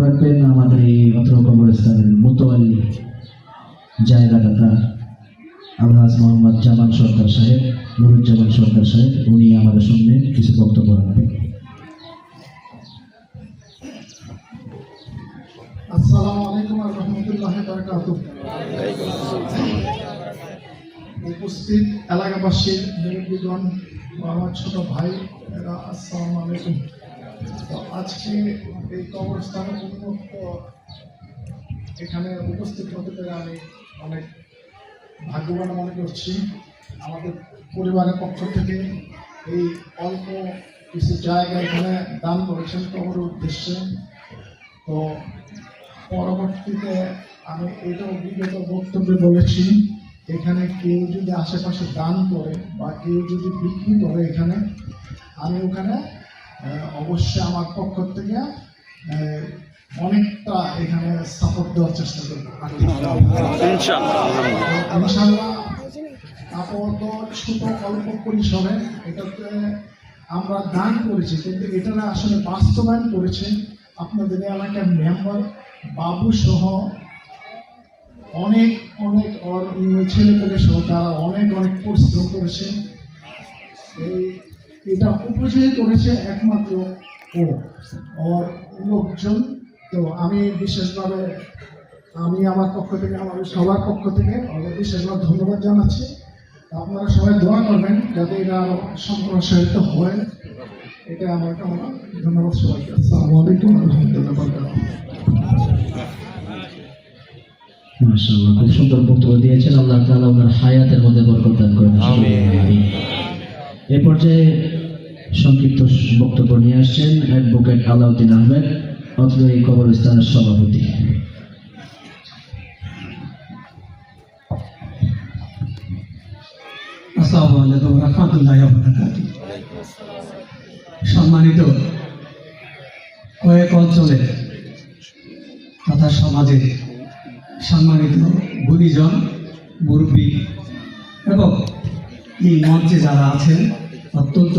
রাখবেন আমাদের এই অত্র কবরস্থানের মুতওয়াল্লি জায়গাদাতা আলহাজ মোহাম্মদ জামান সরকার সাহেব, নুরুজ্জামান সরকার সাহেব, উনি আমাদের সামনে কিছু বক্তব্য রাখবেন। আসসালামু আলাইকুম ওয়া রাহমাতুল্লাহি ওয়া বারাকাতুহু। উপস্থিত এলাকাবাসীর মুরব্বীগণ ও আমার ছোট ভাই, আসসালামু আলাইকুম। তো আজকে এই কবরস্থানে উন্মুক্ত এখানে উপস্থিত হতে পেরে আমি অনেক ভাগ্যবান মনে করছি। আমাদের পরিবারের পক্ষ থেকে এই অল্প কিছু জায়গা এখানে দান করেছেন কবরের উদ্দেশ্যে। তো পরবর্তীতে আমি এটাও বিগত বক্তব্যে বলেছি, এখানে কেউ যদি আশেপাশে দান করে বা কেউ যদি বিক্রি করে এখানে, আমি ওখানে অবশ্যই আমার পক্ষ থেকে অনেকটা এখানে সাপোর্ট দেওয়ার চেষ্টা করবো ইনশাআল্লাহ। আপাতত ছোট অল্প পরিসরে এটাতে আমরা দান করেছি, কিন্তু এটা আসলে বাস্তবায়ন করেছে আপনাদের এলাকার মেম্বার বাবু সহ অনেক অনেক ছেলেপেলে সহ তারা অনেক অনেক পরিশ্রম করেছে। এটা উপযোগী করেছে একমাত্র ওর লোকজন। তো আমি বিশেষভাবে আমার পক্ষ থেকে, আমাদের সবার পক্ষ থেকে ওদের বিশেষভাবে ধন্যবাদ জানাচ্ছি। আপনারা সবাই দোয়া করবেন যাতে এটা সম্প্রসারিত হয়, এটা আমার কামনা। ধন্যবাদ সবাইকে। আসসালামু আলাইকুম ওয়া রাহমাতুল্লাহি ওয়া বারাকাতুহু। মাশাআল্লাহ, খুব সুন্দর বক্তব্য দিয়েছেন। আল্লাহ তাআলা ওনার হায়াতের মধ্যে বরকত দান করেন। আমিন। এই পর্যায়ে সংক্ষিপ্ত বক্তব্য নিয়ে আসছেন অ্যাডভোকেট আলাউদ্দিন আহমেদ, অত্র এই কবরস্থানের সভাপতি। আসসালামু আলাইকুম ওয়া রাহমাতুল্লাহি ওয়া বারাকাতুহু। সম্মানিত কয়েক অঞ্চলে তথা সমাজে সম্মানিত গুণীজন, মুরব্বী এবং এই মঞ্চে যারা আছেন অত্যন্ত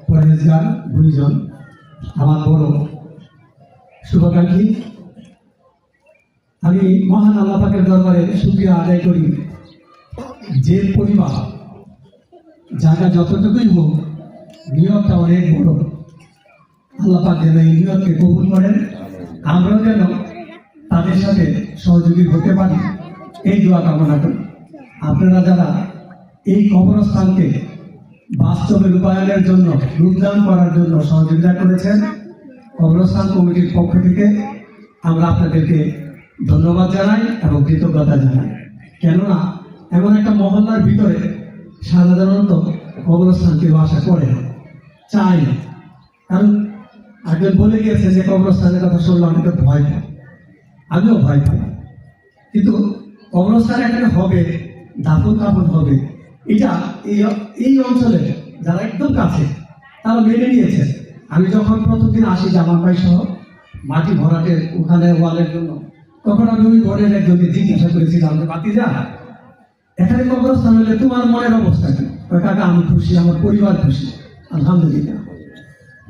পরহেজগার গুণীজন, আমার বড় শুভাকাঙ্ক্ষী, আমি মহান আল্লাহ পাকের দরবারে শুকরিয়া আদায় করি যে পরিবার জায়গা যতটুকুই হোক নিয়তটা অনেক বড়। আল্লাহ পাক যেন এই নিয়তকে কবুল করেন, আমরাও যেন তাদের সাথে সহযোগী হতে পারি, এই দোয়া কামনা করি। আপনারা যারা এই কবরস্থানকে বাস্তবে রূপায়ণের জন্য, রূপদান করার জন্য সহযোগিতা করেছেন, কবরস্থান কমিটির পক্ষ থেকে আমরা আপনাদেরকে ধন্যবাদ জানাই এবং কৃতজ্ঞতা জানাই। কেননা এমন একটা মহল্লার ভিতরে সাধারণত কবরস্থান কেউ আশা করে না, চায় না। কারণ একজন বলে গিয়েছে যে কবরস্থানের কথা শুনলে অনেকে ভয় পায়, আমিও ভয় পাই। কিন্তু কবরস্থান এখানে হবে, দাফন কাফন হবে, এটা এই অঞ্চলে যারা একদম কাছে তারা মেনে নিয়েছে। আমি যখন প্রথমদিন আসি জামান ভাই সহ মাটি ভরাটের ওখানে ওয়ালের জন্য, তখন আমি ওই ঘরের একজনকে জিজ্ঞাসা করেছিলাম যে বাতিজা, এখানে কবরস্থান হলে তোমার মনের অবস্থা কি? কাকা আমি খুশি, আমার পরিবার খুশি, আলহামদুলিল্লাহ।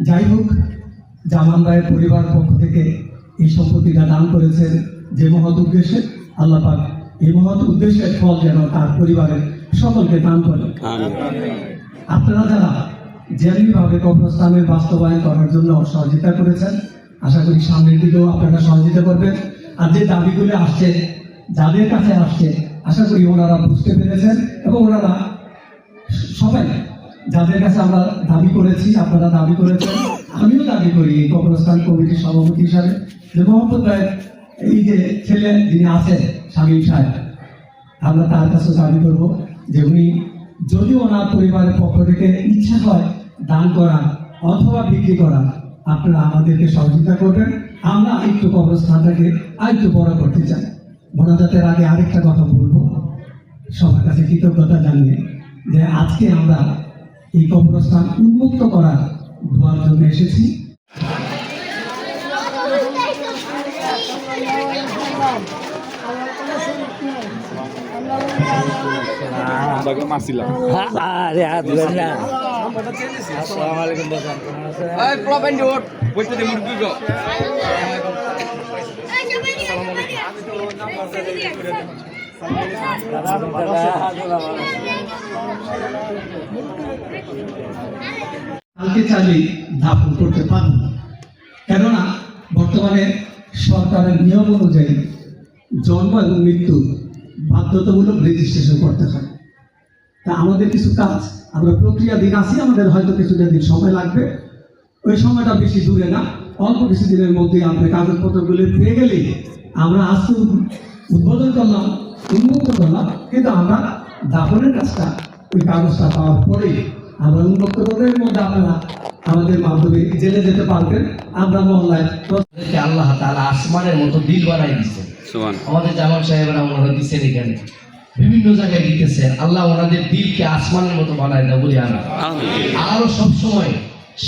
যাই হোক, জামান ভাইয়ের পরিবার পক্ষ থেকে এই সম্পত্তিটা দান করেছেন যে মহৎ উদ্দেশ্যে, আল্লাহ পাক এই মহৎ উদ্দেশ্যের ফল যেন তার পরিবারের সকলকে দান করেন। আপনারা যারা যেমনিভাবে কবরস্থানের বাস্তবায়ন করার জন্য সহযোগিতা করেছেন, আশা করি সামনের দিকেও আপনারা সহযোগিতা করবেন। আর যে দাবিগুলো আসছে, যাদের কাছে আসছে, আশা করি ওনারা বুঝতে পেরেছেন এবং ওনারা সবাই যাদের কাছে আমরা দাবি করেছি, আপনারা দাবি করেছেন, আমিও দাবি করি এই কবরস্থান কমিটির সভাপতি হিসাবে যে মোহাম্মদ ভাইয়ের এই যে ছেলে যিনি আছেন শামীম সাহেব, আমরা তার কাছে দাবি করবো যে উনি যদি ওনার পরিবারের পক্ষ থেকে ইচ্ছা হয় দান করার অথবা বিক্রি করার, আপনারা আমাদেরকে সহযোগিতা করবেন। আমরা একটু কবরস্থানটাকে আরেকটু বড় করতে চাই। মোনাজাতের আগে আরেকটা কথা বলবো, সবার কাছে কৃতজ্ঞতা জানিয়ে, যে আজকে আমরা এই কবরস্থান উন্মুক্ত করার দোয়ার জন্য এসেছি। Assalamualaikum. কালকে চাইলে দাফন করতে পারবো না। কেননা বর্তমানে সরকারের নিয়ম অনুযায়ী জন্ম এবং মৃত্যু বাধ্যতামূলক রেজিস্ট্রেশন করতে হয়। তা আমাদের কিছু কাজ আমরা প্রক্রিয়াধীন আছি, আমাদের হয়তো কিছুটা দিন সময় লাগবে। ওই সময়টা বেশি দূরে না, অল্প কিছু দিনের মধ্যে আমরা কাগজপত্রগুলি পেয়ে গেলে আমরা আজকে উদ্বোধন করলাম, উন্মুক্ত করলাম, কিন্তু আমরা দাফনের কাজটা ওই কাগজটা পাওয়ার পরে আমরা উন্মুক্ত করবের মধ্যে আপনারা আমাদের মাধ্যমে জেলে যেতে পারবেন। আমরা মহল্লায় আমাদেরকে আল্লাহ তাআলা আসমানের মতো দিল বানাই দিচ্ছেন। আমাদের জামাল সাহেবরা ওনারা দিচ্ছেন, এখানে বিভিন্ন জায়গায় দিতেছেন। আল্লাহ ওনাদের দিলকে আসমানের মতো বানায় না বলি আমি, আরো সবসময়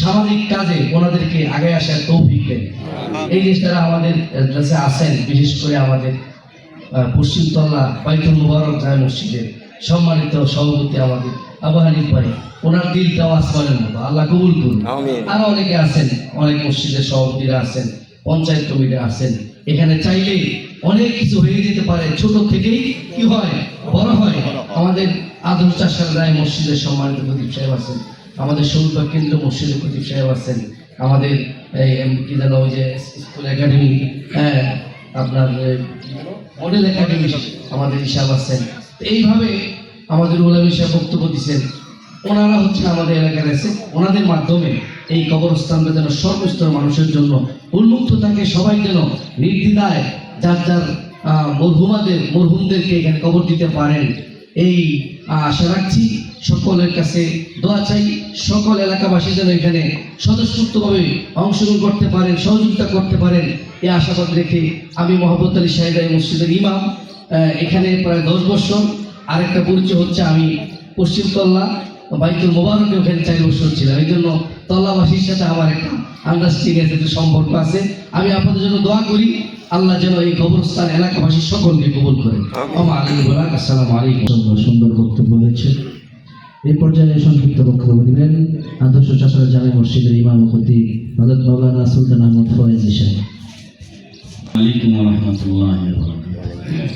সামাজিক কাজে ওনাদেরকে আগে আসার তৌফিক দেন। এই জিনিসটা আমাদের কাছে আসেন, বিশেষ করে আমাদের পশ্চিমতলা বাইতুল মুবারক জামে মসজিদের সম্মানিত সভাপতি আমাদের আবু হানিফ ভাই, ওনার দিলটাও আসমানের মতো, আল্লাহ কবুল করুন। আরো অনেকে আছেন, অনেক মসজিদের সভাপতিরা আছেন, পঞ্চায়েত কমিটি আছেন। এখানে চাইলে অনেক কিছু হয়ে যেতে পারে, ছোট থেকেই কি হয় বড় হয়। আমাদের আদর চাষার রায় মসজিদের সম্মানিত খতিব সাহেব আছেন, আমাদের শরীফা কেন্দ্র মসজিদের খতিব সাহেব আছেন, আমাদের কি যেন ওই যে স্কুল একাডেমি, আপনার মডেল একাডেমি আমাদের হিসাব আছেন। এইভাবে আমাদের উলামা সাহেব বক্তব্য দিচ্ছেন। ওনারা হচ্ছেন আমাদের এলাকার আছে, ওনাদের মাধ্যমে এই কবরস্থানটা যেন সর্বস্তর মানুষের জন্য উন্মুক্ত থাকে, সবাই যেন নির্দ্বিধায় যার যার মরহুমদেরকে এখানে কবর দিতে পারেন, এই আশা রাখছি। সকলের কাছে দোয়া চাই, সকল এলাকাবাসী যেন এখানে স্বতঃস্ফূর্তভাবে অংশগ্রহণ করতে পারেন, সহযোগিতা করতে পারেন, এই আশাবাদ রেখে আমি মোহাম্মদ আলী সাহেব মসজিদের ইমাম, এখানে প্রায় 10 বছর। আরেকটা পরিচয় হচ্ছে আমি পশ্চিমতলা বাইতুল মুবারকে ওখানে 4 বছর ছিলাম, এই জন্য তল্লাবাসীর সাথে আমার একটা আন্ডারস্ট্যান্ডিং আছে, একটা সম্পর্ক আছে। আমি আপনাদের জন্য দোয়া করি, আল্লাহ যেন এই কবরস্থান এলাকাবাসী সকলকে কবুল করেন। আসসালামু আলাইকুম। সুন্দর বক্তব্য হয়েছে। এই পর্যায়ে সংক্ষিপ্ত বক্তব্য দিবেন আদর্শ চাষার জামে মসজিদের ইমাম ও খতিব হযরত মাওলানা সুলতান আহমদ ফয়েজী সাহেব। ওয়ালাইকুম রাহমাতুল্লাহি ওয়া বারাকাতুহু।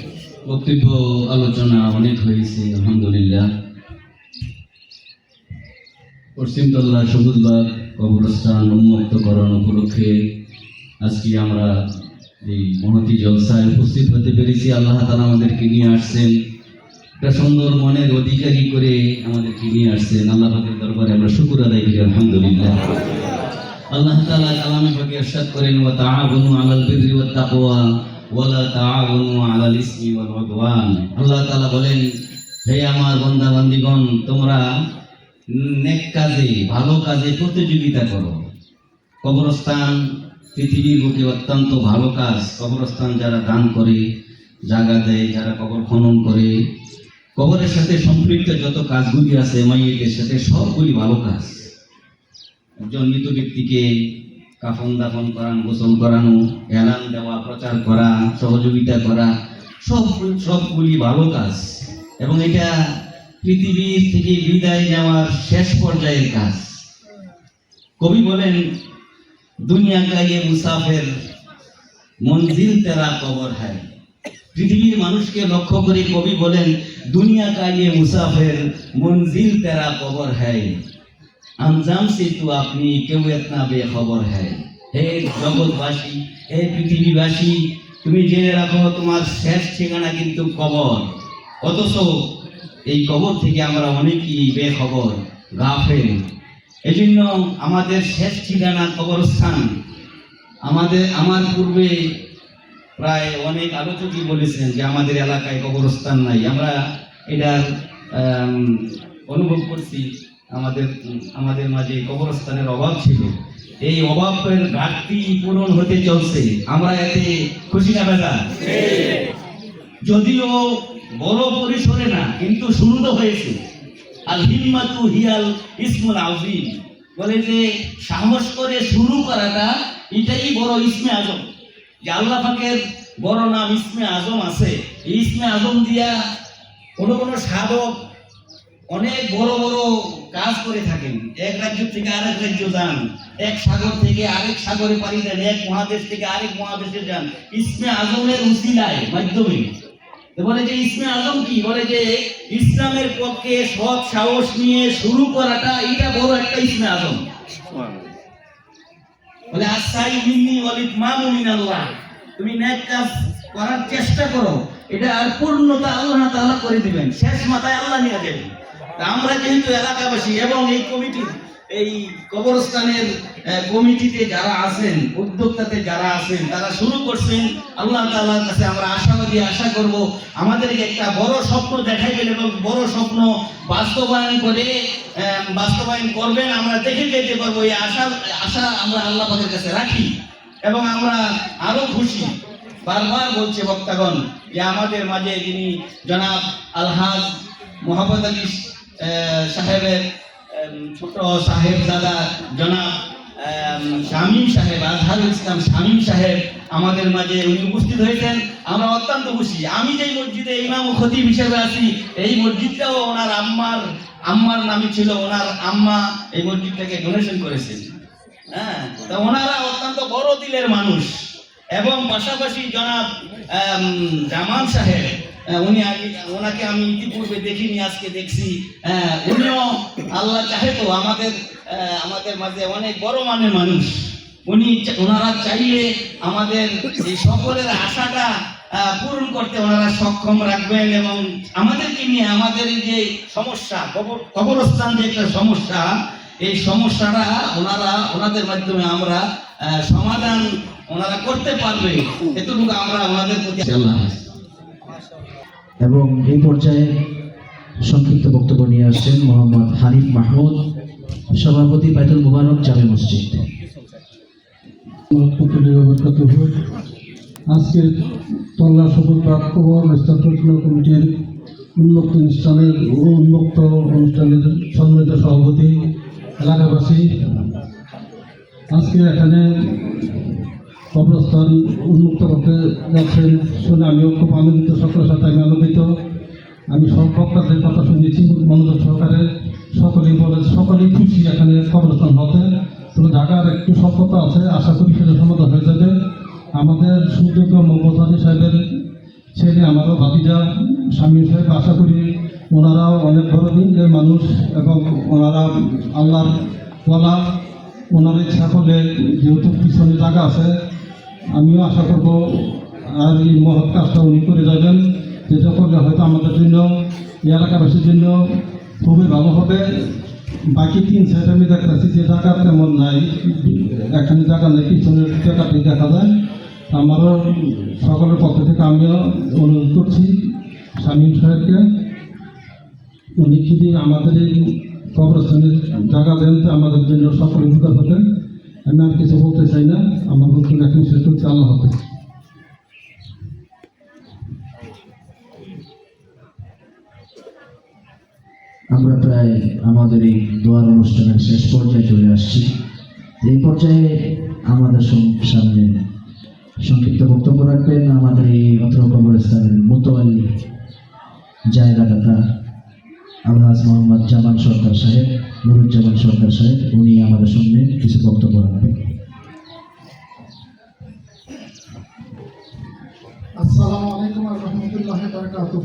বক্তব্য আলোচনা অনেক হয়েছে, আলহামদুলিল্লাহ। পশ্চিমতলা সবুজবাগ কবরস্থান উন্মুক্তকরণ উপলক্ষে আজকে আমরা এই মহতি জলসায় উপস্থিত হতে পেরেছি। আল্লাহ তাআলা আমাদেরকে নিয়ে আসছেন, একটা সুন্দর মনের অধিকারী করে আমাদেরকে নিয়ে আসছেন। আল্লাহ পাকের দরবারে আমরা শুকর আদায় করি, আলহামদুলিল্লাহ। আল্লাহ তাআলা কালামে পাকে ইরশাদ করেন, ওয়া তাআওয়ানু আলাল বিররি ওয়াত তাকওয়া ওয়া লা তাআওয়ানু আলাল ইসমি ওয়াল উদওয়ান। আল্লাহ তাআলা বলেন, হে আমার বান্দা বান্দীগণ, তোমরা নেক কাজে, ভালো কাজে প্রতিযোগিতা করো। কবরস্থান পৃথিবীর বুকে অত্যন্ত ভালো কাজ। কবরস্থান যারা দান করে, জায়গা দেয়, যারা কবর খনন করে, কবরের সাথে সম্পৃক্ত যত কাজগুলি আছে মাইয়েতের সাথে, সবগুলি ভালো কাজ। একজন মৃত ব্যক্তিকে কাফন দাফন করানো, গোসল করানো, এলান দেওয়া, প্রচার করা, সহযোগিতা করা, সবগুলি ভালো কাজ। এবং এটা পৃথিবীর থেকে বিদায় নেওয়ার শেষ পর্যায়ের কাজ। কবি বলেন, দুনিয়া কা ইয়ে মুসাফির মঞ্জিল তেরা কবর হ্যায়। পৃথিবীর মানুষকে লক্ষ্য করে কবি বলেন, দুনিয়া কা ইয়ে মুসাফির মঞ্জিল তেরা কবর হ্যায়, আঞ্জাম সে তু আপনি কেউ ইতনা বেখবর হ্যায়। হে জগৎবাসী, হে পৃথিবীবাসী, তুমি জেনে রাখো তোমার শেষ ঠিকানা কিন্তু কবর। অথচ এই কবর থেকে আমরা অনেকেই বেখবর, গাফেল। এই জন্য আমাদের শেষ ঠিকানা কবরস্থান। আমার পূর্বে প্রায় অনেক আলোচকই বলেছেন যে আমাদের এলাকায় কবরস্থান নাই। আমরা এটার অনুভব করছি, আমাদের মাঝে কবরস্থানের অভাব ছিল। এই অভাবের ঘাটতি পূরণ হতে চলছে। আমরা এতে খুশি না বেজা? যদিও বড় পরিসরে না, কিন্তু শুরু তো হয়েছে। আল হিম্মাতু হিয়াল ইসমুল আযীম, বলে যে সাহস করে শুরু করাটা এটাই বড় ইসমে আজম। যে আল্লাহ পাকের বড় নাম ইসমে আজম আছে, এই ইসমে আজম দিয়া কোনো সাধক অনেক বড় বড় কাজ করে থাকেন, এক রাজ্য থেকে আরেক রাজ্য যান, এক সাগর থেকে আরেক সাগরে পাড়ি দেন, এক মহাদেশ থেকে আরেক মহাদেশে যান ইসমে আজমের উসিলায় মাধ্যমে। বলে যে ইসমে আজম কি? বলে যে ইসলামের পক্ষে সৎ সাহস নিয়ে শুরু করাটা, এটা বড় একটা ইসমে আজম। বলে আসাই মিন্নি ওয়ালিদ মামুনিনাল্লাহ, তুমি নেক কাজ করার চেষ্টা করো, এটা আর পূর্ণতা আল্লাহ তাআলা করে দিবেন, শেষ মাথায় আল্লাহ নিয়ে যাবেন। তা আমরা যেহেতু এলাকাবাসী এবং এই কমিটি, এই কবরস্থানের কমিটিতে যারা আছেন, উদ্যোক্তাতে যারা আছেন, তারা শুরু করছেন, আল্লাহ তাআলার কাছে আমরা আশাবাদী, আশা করব আমাদেরকে একটা বড় স্বপ্ন দেখাইবেন এবং বড় স্বপ্ন বাস্তবায়ন করবেন, আমরা দেখে যেতে পারবো। এই আশা আমরা আল্লাহ পাকের কাছে রাখি এবং আমরা আরো খুশি। বারবার বলছে বক্তাগণ যে আমাদের মাঝে যিনি জনাব আলহাজ মোহাম্মদ আলী সাহেবের ছোট সাহেবজাদা জনাব শামীম সাহেব, আজহারুল ইসলাম শামীম সাহেব আমাদের মাঝে উনি উপস্থিত হয়েছেন, আমরা অত্যন্ত খুশি। আমি যেই মসজিদে ইমাম ও খতিব হিসেবে আছি, এই মসজিদটাও ওনার আম্মার নামে ছিল, ওনার আম্মা এই মসজিদটাকে ডোনেশন করেছেন। হ্যাঁ, তা ওনারা অত্যন্ত বড় দিলের মানুষ। এবং পাশাপাশি জনাব জামাল সাহেব, ওনাকে আমি ইতিপূর্বে দেখিনি, আজকে দেখছি। উনিও আল্লাহ চাহে তো আমাদের মাঝে অনেক বড় মানের মানুষ। ওনারা চাইলে আমাদের এই সকলের আশাটা পূরণ করতে ওনারা সক্ষম রাখবেন এবং আমাদেরকে নিয়ে আমাদের এই যে সমস্যা, কবরস্থান যে একটা সমস্যা, এই সমস্যাটা ওনাদের মাধ্যমে আমরা সমাধান ওনারা করতে পারবে, এতটুকু আমরা ওনাদের প্রতি। এবং এই পর্যায়ে সংক্ষিপ্ত বক্তব্য নিয়ে আসছেন মোহাম্মদ হানিফ মাহমুদ, সভাপতি বাইতুল মুবারক জামে মসজিদ। আজকে তল্লা সবুজ কবর কমিটির উন্মুক্ত অনুষ্ঠানের সম্মানিত সভাপতি, এলাকাবাসী, আজকে এখানে কবরস্থান উন্মুক্ত করতে যাচ্ছেন শুনে আমিও খুব আনন্দিত, সকলের সাথে আমি আনন্দিত। আমি সব বক্তাদের কথা শুনেছি মনোযোগ সহকারে, সকলেই খুশি এখানে কবরস্থান হতে। তবে ঢাকার একটু স্বল্পতা আছে, আশা করি সেটা সমাধান হয়ে যাবে। আমাদের সুযোগ্য মোহাম্মদ আলী সাহেবের ছেলে, আমারও ভাতিজা শামীম সাহেব, আশা করি ওনারাও অনেক বড় দিনের মানুষ এবং ওনারা আল্লাহর ওয়ালা, ওনার ইচ্ছা করলে যেহেতু পিছনে জায়গা আছে, আমিও আশা করব আর এই মহৎ কাজটা উনি করে যাবেন, যেটা করলে হয়তো আমাদের জন্য, এই এলাকাবাসীর জন্য খুবই ভালো হবে। বাকি 3 সাইড আমি দেখতেছি যে জায়গা তেমন নাই, এখানে জায়গা নেই, পিছনের জায়গাটি দেখা যায়। আমারও সকলের পক্ষ থেকে আমিও অনুরোধ করছি শামীম সাহেবকে, উনি যদি আমাদের এই কবরস্থানের জায়গা দেন তো আমাদের জন্য সকল উপকার হবে। আমি আর কিছু বলতে চাই না, আমার বক্তব্য এখন শেষ করছি। আল্লাহ হাফেজ। আমরা প্রায় আমাদের এই দোয়ার অনুষ্ঠানের শেষ পর্যায়ে চলে আসছি। এই পর্যায়ে আমাদের সামনে সংক্ষিপ্ত বক্তব্য রাখবেন আমাদের এই অত্র কবরস্থানের মুতওয়াল্লি জায়গাদাতা আলহাজ মোহাম্মদ জামান সরকার সাহেব, নুরুজ্জামান সরকার সাহেব। উনি আমাদের সঙ্গে কিছু বক্তব্য রাখবেন। আসসালামু আলাইকুম ওয়া রাহমাতুল্লাহি ওয়া বারাকাতুহু।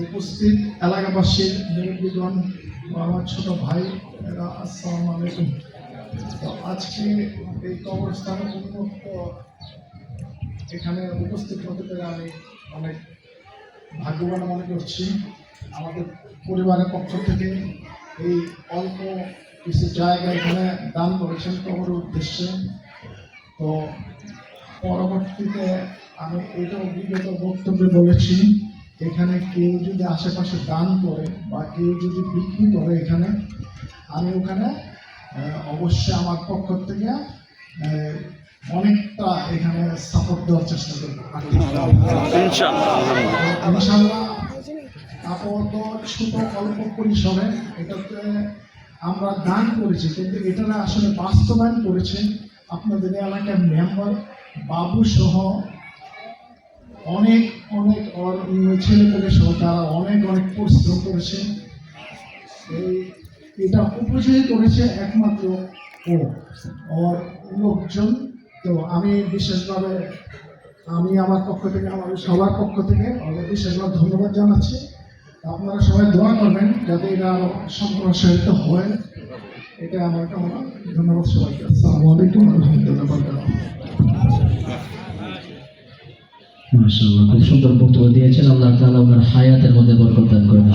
উপস্থিত এলাকাবাসীর মুরব্বীগণ ও আমার ছোট ভাই, আসসালামু আলাইকুম। তো আজকে এই কবরস্থান উন্মুক্ত এখানে উপস্থিত হতে পেরে আমি অনেক ভাগ্যবান মনে করছি। আমাদের পরিবারের পক্ষ থেকে এই অল্প কিছু জায়গা এখানে দান করেছেন কবরের উদ্দেশ্যে। তো পরবর্তীতে আমি এটাও বিগত বক্তব্যে বলেছি, এখানে কেউ যদি আশেপাশে দান করে বা কেউ যদি বিক্রি করে এখানে, আমি ওখানে অবশ্যই আমার পক্ষ থেকে অনেকটা এখানে সাপোর্ট দেওয়ার চেষ্টা করবো ইনশাআল্লাহ। আপাতত ছোট অল্প পরিসরে এটাতে আমরা দান করেছি, কিন্তু এটা আসলে বাস্তবায়ন করেছে আপনাদের এলাকার মেম্বার বাবু সহ অনেক অনেক ওর ছেলে পেলে সহ তারা অনেক অনেক পরিশ্রম করেছে। এটা উপযোগী করেছে একমাত্র ও ওর লোকজন। তো আমি বিশেষভাবে আমার পক্ষ থেকে, আমাদের সবার পক্ষ থেকে ওদের বিশেষভাবে ধন্যবাদ জানাচ্ছি। আপনারা সবাই দোয়া করবেন যাতে এটা আরো সম্প্রসারিত হয়, এটা আমার কামনা। ধন্যবাদ সবাইকে। আসসালামু আলাইকুম ওয়া রাহমাতুল্লাহি ওয়া বারাকাতুহু। মাশাআল্লাহ, খুব সুন্দর বক্তব্য দিয়েছেন। আল্লাহ তাআলা ওনার হায়াতের মধ্যে বরকত দান করেন।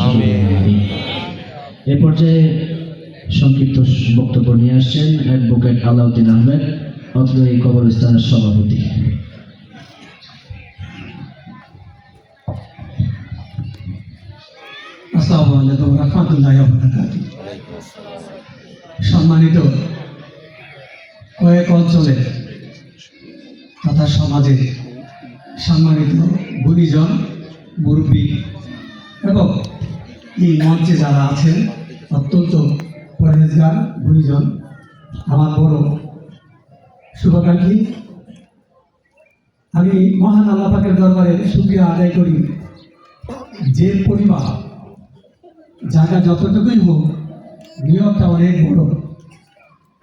এ পর্যায়ে সংক্ষিপ্ত বক্তব্য নিয়ে আসছেন অ্যাডভোকেট আলাউদ্দিন আহমেদ, অত্র এই কবরস্থানের সভাপতি। আসসালামু আলাইকুম ওয়া রাহমাতুল্লাহি ওয়া বারাকাতুহু। সম্মানিত কয়েক অঞ্চলে তথা সমাজে সম্মানিত গুণীজন, মুরব্বী এবং এই মঞ্চে যারা আছেন অত্যন্ত পরহেজগার গুণীজন, আমার বড় শুভাকাঙ্ক্ষী, আমি মহান আল্লাহ পাকের দরবারে শুকরিয়া আদায় করি যে পরিবার জায়গা যতটুকুই হোক নিয়তটা অনেক বড়।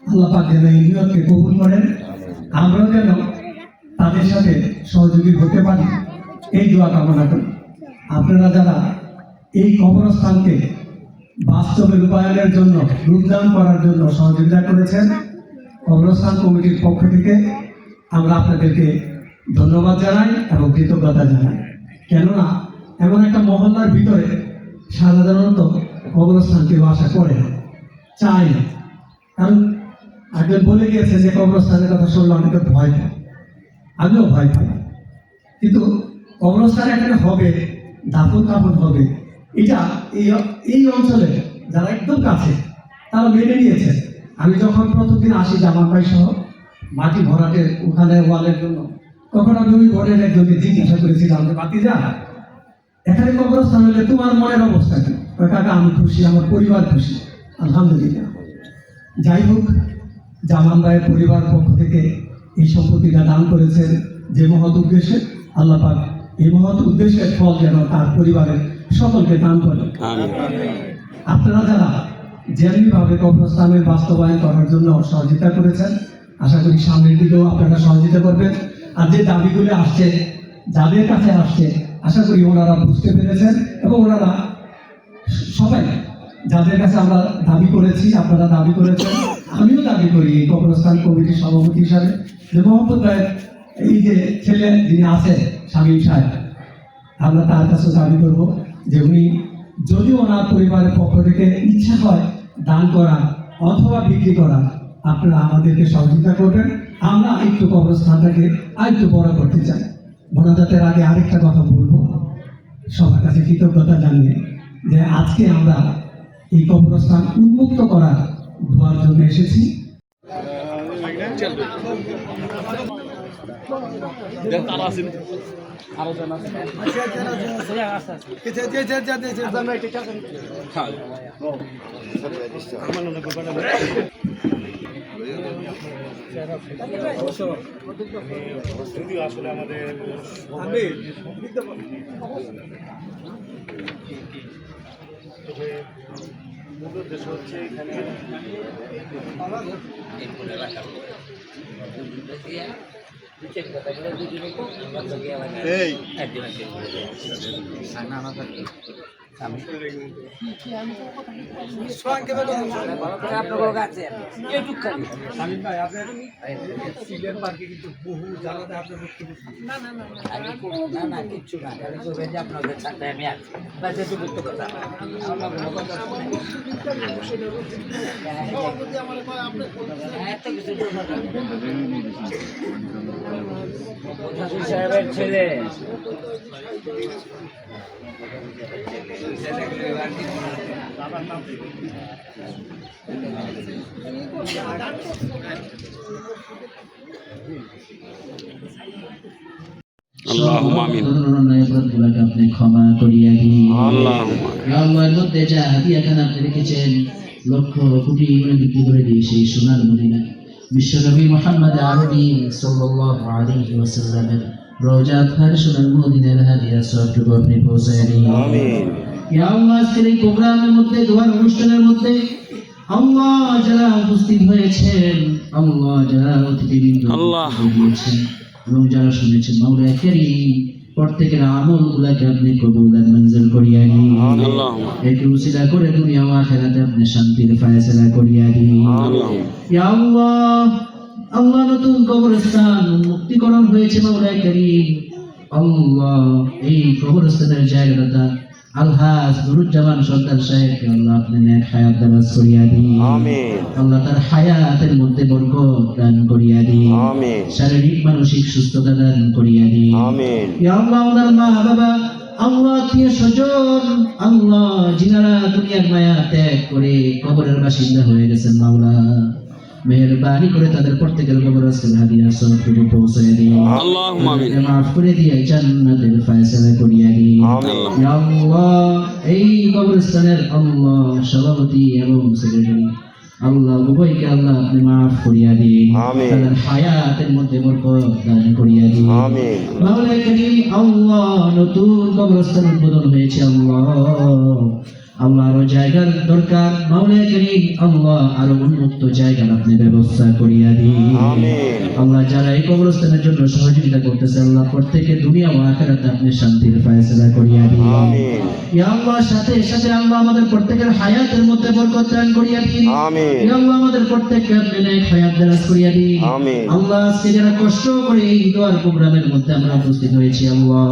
আল্লাহ পাক যেন এই নিয়তকে কবুল করেন, আমরাও যেন তাদের সাথে সহযোগী হতে পারি, এই দোয়া কামনা করি। আপনারা যারা এই কবরস্থানকে বাস্তবে রূপায়ণের জন্য, রূপদান করার জন্য সহযোগিতা করেছেন, কবরস্থান কমিটির পক্ষ থেকে আমরা আপনাদেরকে ধন্যবাদ জানাই এবং কৃতজ্ঞতা জানাই। কেননা এমন একটা মহল্লার ভিতরে সাধারণত কবরস্থান কেউ আশা করে না, চায় না। কারণ একজন বলে গিয়েছে যে কবরস্থানের কথা শুনলে অনেকে ভয় পায়, আমিও ভয় পাই। কিন্তু কবরস্থান এখানে হবে, দাফন কাফন হবে, এটা এই অঞ্চলে যারা একদম কাছে তারা মেনে নিয়েছে। আমি যখন প্রথমদিন আসি জামাল ভাই সহ মাটি ভরাটে ওখানে ওয়ালের জন্য, তখন আমি ওই ঘরের একজনকে জিজ্ঞাসা করেছিলাম যে বাতিজা, এখানে কবরস্থান হলে তোমার মনের অবস্থা কি? কাকা আমি খুশি, আমার পরিবার খুশি, আলহামদুলিল্লাহ। যাই হোক, জামান ভাইয়ের পরিবার পক্ষ থেকে এই সম্পত্তিটা দান করেছেন যে মহৎ উদ্দেশ্যে, আল্লাহ পাক এই মহৎ উদ্দেশ্যের ফল যেন তার পরিবারের সকলকে দান করেন। আপনারা যারা যেমনিভাবে কবরস্থানের বাস্তবায়ন করার জন্য সহযোগিতা করেছেন, আশা করি সামনের দিকেও আপনারা সহযোগিতা করবেন। আর যে দাবিগুলো আসছে, যাদের কাছে আসছে, আশা করি ওনারা বুঝতে পেরেছেন এবং ওনারা সবাই যাদের কাছে আমরা দাবি করেছি, আপনারা দাবি করেছেন, আমিও দাবি করি এই কবরস্থান কমিটির সভাপতি হিসাবে যে মোহাম্মদ ভাইয়ের এই যে ছেলে যিনি আছেন শামীম সাহেব, আমরা তার কাছে দাবি করব যে উনি যদি ওনার পরিবারের পক্ষ থেকে ইচ্ছা হয় দান করা অথবা বিক্রি করা, আপনারা আমাদেরকে সহযোগিতা করবেন। আমরা একটু কবরস্থানটাকে আরেকটু বড় করতে চাই। মোনাজাতের আগে আরেকটা কথা বলবো, সবার কাছে কৃতজ্ঞতা জানিয়ে, যে আজকে আমরা এই কবরস্থান উন্মুক্ত করার দোয়ার জন্য এসেছি। আসলে আমাদের মূল উদ্দেশ্য হচ্ছে এখানে সাহেবের ছেলে আল্লাহুম্মা আমিন। অপরাধগুলোকে আপনি ক্ষমা করিয়া দিন। আল্লাহর মধ্যে যা হাদিয়া খান আপনি রেখেছেন, লক্ষ কোটি করে বিক্রি করে দিয়ে সেই সোনার মদিনা বিশ্বনবী মুহাম্মদ আরবি সাল্লাল্লাহু আলাইহি ওয়াসাল্লামের রোজা আপনার সোনার মদিনার হাদিয়া সবটুকু আপনি পৌঁছায় দিন। আমিন। ইয়া আল্লাহ, আজকের এই প্রোগ্রামের মধ্যে, দোয়ার অনুষ্ঠানের মধ্যে আল্লাহ যারা উপস্থিত হয়েছেন, আল্লাহ যারা অতিথিবৃন্দ আল্লাহ। দিয়েছেন এবং যারা শুনেছেন, মাওলা কারীম প্রত্যেকের আমলগুলোকে আপনি কবুল আর মঞ্জুর করিয়া দিন। আল্লাহুম্মা। একে উসিলা করে দুনিয়া ও আখিরাতে আপনি শান্তির ফয়সালা করিয়া দিন। আল্লাহুম্মা। ইয়া আল্লাহ, আল্লাহ নতুন কবরস্থান মুক্তিকরণ হয়েছে মাওলা কারীম। আল্লাহ এই কবরস্থানের জায়গাটা আলহাজ নুরুজ্জামান সরদার সাহেবকে আল্লাহ আপনি নেক হায়াত দারাজ করিয়া দিন। আমিন। আল্লাহ তার হায়াতের মধ্যে বরকত দান করিয়া দিন। আমিন। শারীরিক মানসিক সুস্থতা দান করিয়া দিন। আমিন। ইয়া আল্লাহ, ওনার মা বাবা, আল্লাহ আত্মীয় স্বজন, আল্লাহ যিনারা দুনিয়ার মায়া ত্যাগ করে কবরের বাসিন্দা হয়ে গেছেন, মাওলা মেহেরবানি করে তাদের প্রত্যেকের কবর আজকে হাদিয়া সবটুকু পৌঁছে দিন। আল্লাহুম্মা আমিন। তাদেরকে মাফ করে দিয়ে জান্নাতের ফয়সালা করিয়া দিন। আমিন। ইয়া আল্লাহ, এই কবরস্থানের আল্লাহ সভাপতি এবং সেক্রেটারি আল্লাহ উভয়কে আল্লাহ আপনি মাফ করিয়া দিন। আমিন। তাদের হায়াতের মধ্যে বরকত দান করিয়া দিন। আমিন। মাওলা কারীম, আল্লাহ নতুন কবরস্থান উদ্বোধন হয়েছে, আল্লাহ আরো জায়গার দরকার, মাওলা কারীম আল্লাহ আরো উন্মুক্ত জায়গার আপনি ব্যবস্থা করিয়া দিন। আমিন। আল্লাহ যারা এই কবরস্থানের জন্য সহযোগিতা করতেছে, আল্লাহ প্রত্যেকে দুনিয়া ও আখিরাতে আপনি শান্তির ফয়সালা করিয়া দিন। আমিন। ইয়া আল্লাহ, সাথে সাথে আল্লাহ আমাদের প্রত্যেকের হায়াতের মধ্যে বরকত দান করিয়া দিন। আমিন। ইয়া আল্লাহ, আমাদের প্রত্যেককে আপনি নেক হায়াত দারাজ করিয়া দিন। আমিন। আল্লাহ, আজকে যারা কষ্ট করে এই দোয়ার প্রোগ্রামের মধ্যে আমরা উপস্থিত হয়েছি, আল্লাহ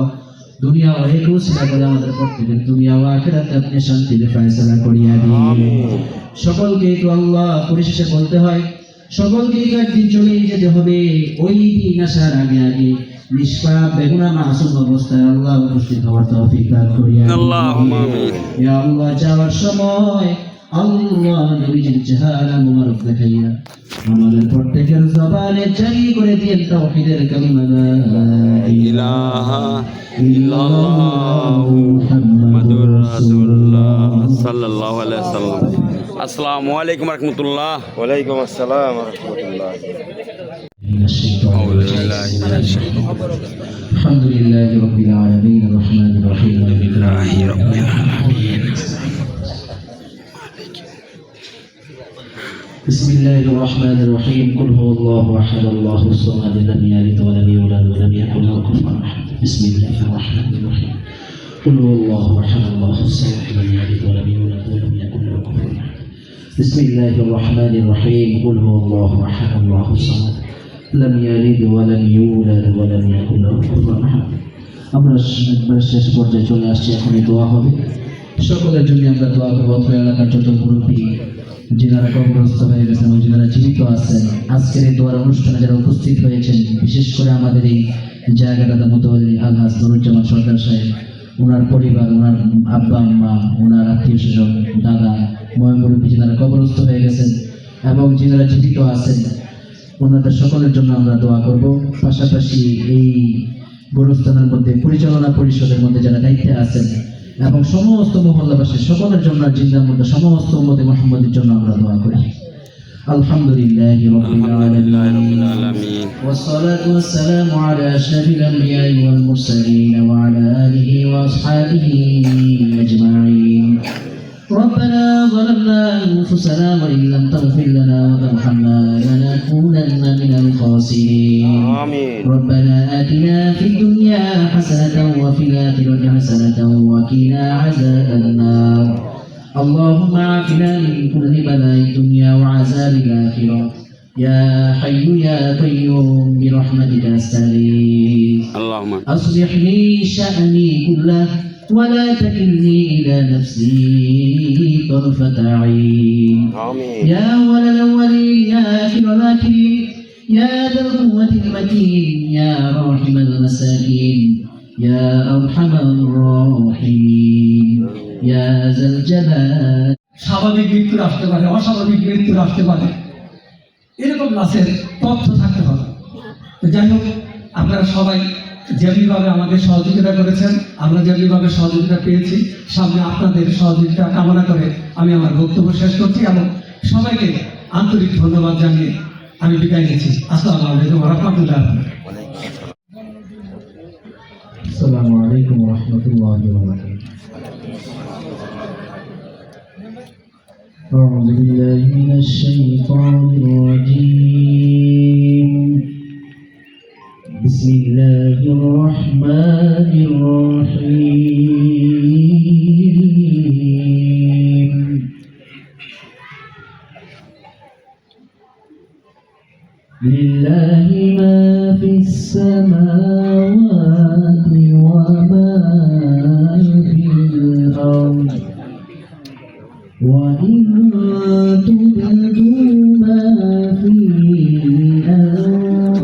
দুনিয়া ও এই উসিলা করে আমাদের প্রত্যেকের দুনিয়া ও আখিরাতে আপনি শান্তির ফয়সালা করিয়া দিন। আমিন। সকলকে তো আল্লাহ পরিশেষে বলতে হয়, সকলকে তো একদিন চলেই যেতে হবে। ওই দিন আসার আগে আগে নিষ্পাপ বেগুনা মাসুম অবস্থায় আল্লাহ উপস্থিত হওয়ার তৌফিক দান করিয়া দিন। আল্লাহুম্মা আমিন। ইয়া আল্লাহ, যাওয়ার সময় আল্লাহ নবীজির চেহারা মুবারক দেখাইয়া আমাদের প্রত্যেকের জবানে জারি করে দিয়েন তাওহীদের কালিমা লা ইলাহা ইল্লাল্লাহু মুহাম্মাদুর রাসূলুল্লাহ সাল্লাল্লাহু আলাইহি ওয়াসাল্লাম। আসসালামু আলাইকুম ওয়া রাহমাতুল্লাহ। ওয়ালাইকুম আসসালাম ওয়া রাহমাতুল্লাহ। আউযু বিল্লাহি মিনাশ শাইতানির রাজীম। আলহামদুলিল্লাহি রাব্বিল আলামিন আর-রাহমানির রহিম বিল্লাহি রাব্বিল আলামিন। بسم الله الرحمن الرحيم قل هو الله احد الله الصمد لم يلد ولم يولد ولم يكن له كفوا احد بسم الله الرحمن الرحيم قل هو الله احد الله الصمد لم يلد ولم يولد ولم يكن له كفوا احد بسم الله الرحمن الرحيم قل هو الله احد الله الصمد لم يلد ولم يولد ولم يكن له كفوا احد। আমরা শেষ পর্যায়ে চলে আসছি, এখন দোয়া হবে। সকলের জন্য আমরা দোয়া করব। অত্র এলাকার যত মুরব্বী যিনারা কবরস্থ হয়ে গেছেন এবং যিনারা জীবিত আছেন, আজকের এই দোয়ার অনুষ্ঠানে যারা উপস্থিত হয়েছেন, বিশেষ করে আমাদের এই জায়গাটাতে মুতাওয়াল্লি আলহাজ নুরুজ্জামান সরদার সাহেব, ওনার পরিবার, ওনার আব্বা আম্মা, ওনার আত্মীয় স্বজন, দাদা, মুরব্বী যিনারা কবরস্থ হয়ে গেছেন এবং যিনারা জীবিত আছেন, ওনাদের সকলের জন্য আমরা দোয়া করব। পাশাপাশি এই গোরস্থানের মধ্যে পরিচালনা পরিষদের মধ্যে যারা দায়িত্বে আছেন এবং সমস্ত মহল্লাবাসী সকলের জন্য, জিন্দার মধ্যে সমস্ত উম্মতে মুহাম্মাদের জন্য আমরা দোয়া করি। আলহামদুলিল্লাহি রাব্বিল আলামিন ওয়াসসালাতু ওয়াসসালামু আলা আশরাফিল আমবিয়াই ওয়াল মুরসালিন ওয়া আলা আলিহি ওয়া আসহাবিহি আজমাইন। ربنا ظلمنا أنفسنا وإن لم تغفر لنا وترحمنا لنكونن من الخاسرين. آمين. ربنا آتنا في الدنيا حسنة وفي الآخرة حسنة وقنا عذاب النار. اللهم عافنا من كل بلاء الدنيا وعذاب الآخرة. يا حي يا قيوم برحمتك أستغيث. اللهم أصلح لي شأني كله ولا تكلني إلى نفسي طرفة عين. آمين. يا أول الأولين يا آخر الآخرين يا ذا القوة المتين يا راحم المساكين يا أرحم الراحمين يا ذا الجلال. স্বাভাবিক মৃত্যু আসতে পারে, অস্বাভাবিক মৃত্যু আসতে পারে, এরকম নাচের তথ্য থাকতে হবে। তো যাই হোক, আপনারা সবাই যেভাবে আমাদের সহযোগিতা করেছেন, আমরা যেভাবে সহযোগিতা পেয়েছি, সামনে আপনাদের সহযোগিতা কামনা করে আমি আমার বক্তব্য শেষ করছি এবং সবাইকে আন্তরিক ধন্যবাদ জানিয়ে আমি বিদায় নিচ্ছি। আসসালামু আলাইকুম ওয়া রাহমাতুল্লাহ। أعوذ بالله من الشيطان الرجيم بسم الله الرحمن الرحيم لله ما في السماوات وما في الأرض وإن تبدوا ما في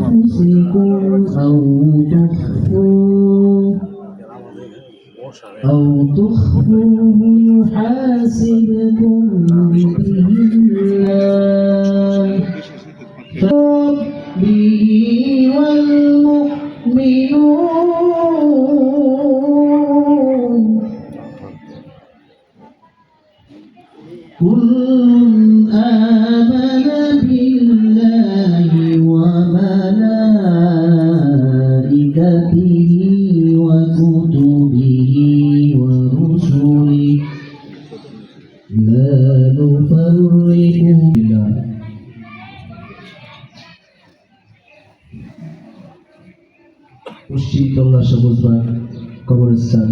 أنفسكم أو تخفوه يحاسبكم به الله ربي والمؤمنون كل آمن بالله وملائكته وكتبه ورسله لا نفرق بالله পশ্চিম তল্লা সবুজবাগ কবরস্থান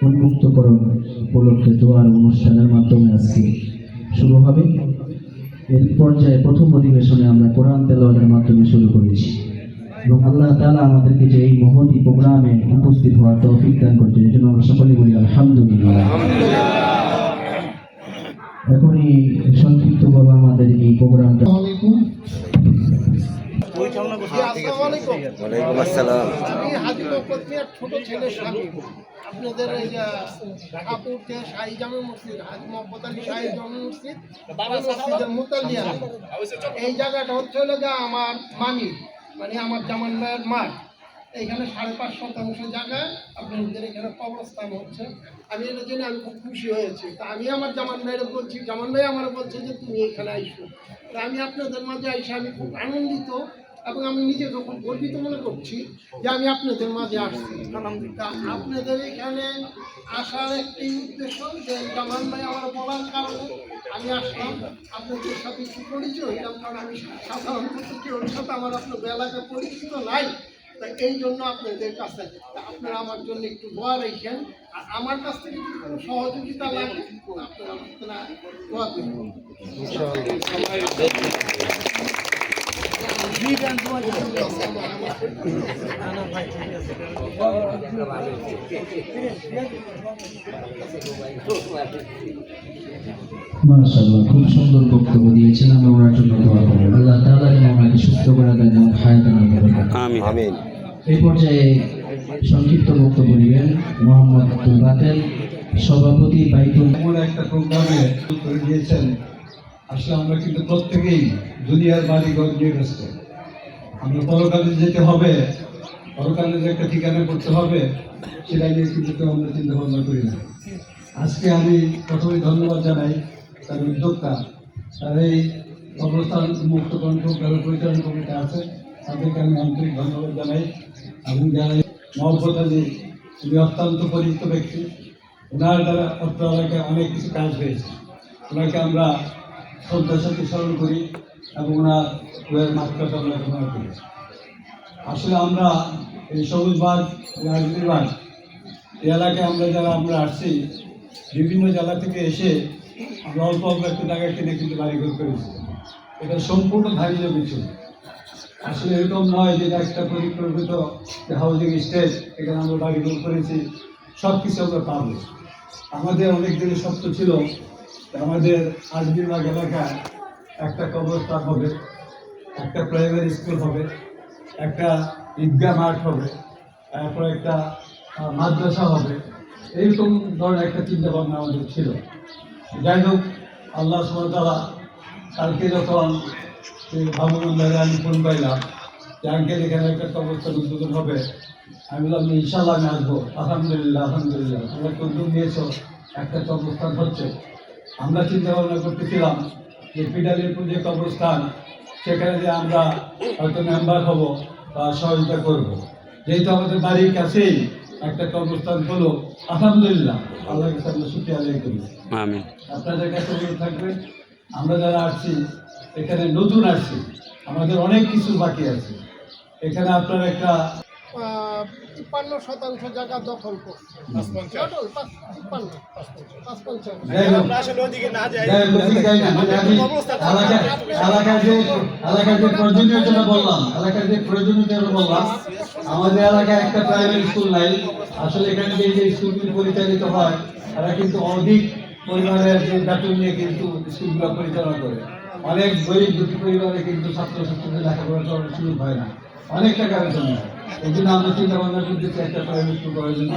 উন্মুক্তকরণ উপলক্ষে দোয়ার অনুষ্ঠানের মাধ্যমে আজকে শুরু হবে। এর পর্যায়ে প্রথম অধিবেশনে আমরা কোরআন তেলাওয়াতের মাধ্যমে শুরু করেছি এবং আল্লাহ তাআলা আমাদেরকে যে এই মহতি প্রোগ্রামে উপস্থিত হওয়ার তৌফিক দান করছেন, এজন্য আমরা সকলে বলি আলহামদুলিল্লাহ। এখনই সংক্ষিপ্তভাবে আমাদের এই প্রোগ্রামটা ওয়ালাইকুম আসসালাম। আমি হাজি মোহাম্মদ মিয়ার ছোট ছেলে স্বামী। আপনাদের এই যে ঠাকুরকে শাহী জামে মসজিদ, হাজি মোহাম্মদ আলী শাহী জামে মসজিদ, মসজিদের মুতাল্লিয়া, এই জায়গাটা হচ্ছে হলো গিয়ে আমার মামি, মানে আমার জামান ভাইয়ের মাঠ। এইখানে 5.5 জায়গায় আপনাদের এখানে কবরস্থান হচ্ছে। আমি এটা জেনে আমি খুব খুশি হয়েছি। তা আমি আমার জামান ভাইয়ের বলছি, জামান ভাই আমার বলছে যে তুমি এখানে আইসো। তা আমি আপনাদের মাঝে আইসে আমি খুব আনন্দিত এবং আমি নিজেকে খুব গর্বিত মনে করছি যে আমি আপনাদের মাঝে আসছি। তা আপনাদের এখানে আসার একটি উদ্দেশ্য যে জামান ভাই আমার বলার কারণে আমি আসলাম, আপনাদের সাথে একটু পরিচয় হইলাম, কারণ আমি সাধারণত কেউর সাথে আমার আপনার এলাকায় পরিচিত নাই। তা এই জন্য আপনাদের কাছে আপনারা আমার জন্য একটু দোয়া রেখেন, আর আমার কাছ থেকে যদি কোনো সহযোগিতা লাগে আপনারা দোয়া দেবেন। মাশাআল্লাহ, খুব সুন্দর বক্তব্য দিয়েছেন। আমরা ওনার জন্য দোয়া করি, আল্লাহ তাআলা যেন ওনাকে সুস্থ করে দেন এবং হায়াতে নজর রাখেন। আমিন আমিন। এই পর্যায়ে সংক্ষিপ্ত বক্তব্য দিবেন মোহাম্মদ আব্দুল বাতেল, সভাপতি বাইতুল। এমন একটা প্রোগ্রামে করে দিয়েছেন। আসলে আমরা কিন্তু প্রত্যেকেই দুনিয়ার বাড়িঘর নিয়ে ব্যস্ত। আমরা পরকালে যেতে হবে, পরকালে যে একটা ঠিকানা করতে হবে, সেটা নিয়ে কিন্তু কেউ আমরা চিন্তা ভাবনা করি না। আজকে আমি প্রথমে ধন্যবাদ জানাই তার উদ্যোক্তা, তার এই কবরস্থান মুক্তকরণ প্রোগ্রামের পরিচালনা কমিটি আছে, তাদেরকে আমি আন্তরিক ধন্যবাদ জানাই এবং জানাই মহব্বত আলী, উনি অত্যন্ত পরিচিত ব্যক্তি। ওনার দ্বারা অত্র এলাকায় অনেক কিছু কাজ হয়েছে। ওনাকে আমরা শ্রদ্ধার সাথে স্মরণ করি এবং ওনার মাত্রাটা আমরা ঘোষণা করি। আসলে আমরা এই সবুজবাগ রাজনীতিবাগ এই এলাকায় আমরা আসছি, বিভিন্ন জেলা থেকে এসে আমরা অল্প অল্প একটু জায়গা কিনে কিন্তু বাড়িঘর করেছি। এটা সম্পূর্ণ ধার্য কিছু। আসলে এরকম নয় যে একটা পরিকল্পিত হাউজিং স্টেট, এখানে আমরা বাড়িঘর করেছি, সব কিছু আমরা পাবো। আমাদের অনেক দিনের স্বপ্ন ছিল আমাদের আজমিরবাগ এলাকায় একটা কবরস্থান হবে, একটা প্রাইমারি স্কুল হবে, একটা ঈদগাহ মাঠ হবে, তারপর একটা মাদ্রাসা হবে। এইরকম ধরনের একটা চিন্তা ভাবনা আমাদের ছিল। যাই হোক, আল্লাহ সুবহানাহু ওয়া তাআলা কালকে যখন ভাবনগরে আমি ফোন পাইলাম যে আঙ্কেল এখানে একটা কবরস্থান উদ্বোধন হবে, আমি বললাম ইনশাআল্লাহ আমি আসবো। আলহামদুলিল্লাহ আলহামদুলিল্লাহ, আমরা উদ্যোগ নিয়েছ, একটা কবরস্থান হচ্ছে। আমরা চিন্তা ভাবনা করতেছিলাম যে পিডালিপুর যে কবরস্থান, সেখানে যে আমরা হয়তো মেম্বার হব বা সহযোগিতা করব। যেহেতু আমাদের বাড়ির কাছেই একটা কবরস্থান হলো, আলহামদুলিল্লাহ, আল্লাহর কাছে আমরা শুকরিয়া আদায় করি। আমিন। আপনাদের কাছে অনুরোধ থাকবে, আমরা যারা আসছি এখানে নতুন আসছি, আমাদের অনেক কিছু বাকি আছে। এখানে আপনার একটা 53% জায়গা দখল করছে। 55 যাই হোক, আমরা আসলে ওদিকে না যাই। যাই হোক, ওদিকে যাই না, মানে আমি এলাকার যে প্রয়োজনীয়তা বললাম, আমাদের এলাকায় একটা প্রাইমারি স্কুল নাই। আসলে এখানে যে স্কুলগুলি পরিচালিত হয়, তারা কিন্তু অধিক পরিমাণের যে বেতন নিয়ে কিন্তু স্কুলগুলো পরিচালনা করে। অনেক গরিব দুঃখী পরিবারে কিন্তু ছাত্রছাত্রীদের লেখাপড়া করার সুযোগ হয় না, অনেক টাকার জন্য। এই জন্য আমরা চিন্তা ভাবনা করতেছি একটা প্রাইভেট স্কুল করার জন্য।